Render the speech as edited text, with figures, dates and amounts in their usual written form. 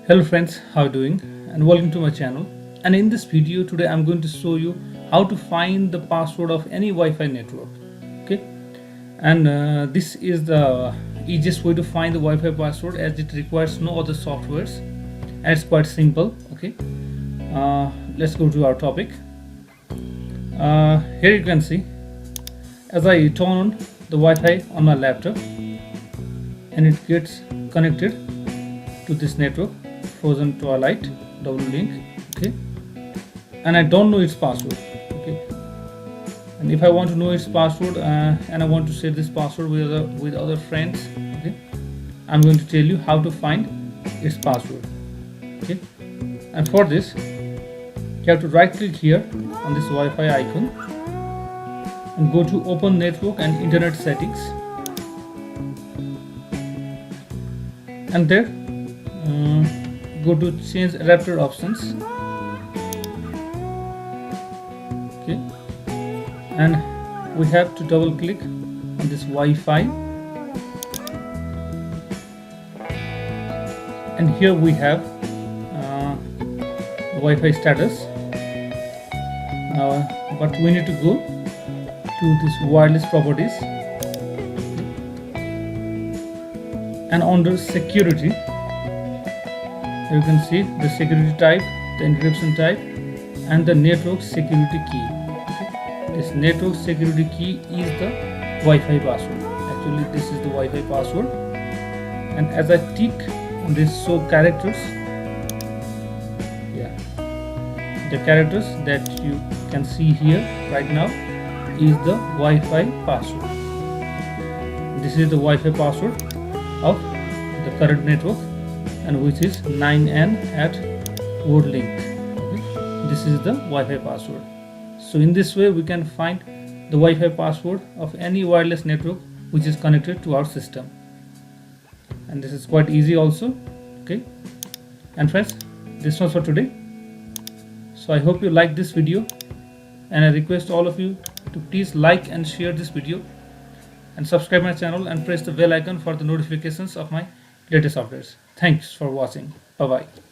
Hello friends, how are you doing? And welcome to my channel. And in this video today I'm going to show you how to find the password of any Wi-Fi network. Okay, and this is the easiest way to find the Wi-Fi password as it requires no other softwares and it's quite simple. Okay, let's go to our topic. Here you can see as I turn on the Wi-Fi on my laptop and it gets connected to this network frozen twilight double link. Okay, and I don't know its password. Okay, and if I want to know its password and I want to share this password with other friends, okay, I'm going to tell you how to find its password. Okay, and for this you have to right click here on this Wi-Fi icon and go to open network and internet settings, and there go to change adapter options. Okay, and we have to double click on this Wi-Fi, and here we have Wi-Fi status, but we need to go to this wireless properties and under security you can see the security type, the encryption type, and the network security key. Okay. This network security key is the Wi-Fi password. Actually, this is the Wi-Fi password. And as I tick on this show characters, the characters that you can see here right now is the Wi-Fi password. This is the Wi-Fi password of the current network, and which is 9n at word link. Okay. This is the Wi-Fi password. So in this way we can find the Wi-Fi password of any wireless network which is connected to our system, and this is quite easy also. Okay, and friends, this was for today. So I hope you like this video, and I request all of you to please like and share this video and subscribe my channel and press the bell icon for the notifications of my latest updates. Thanks for watching. Bye bye.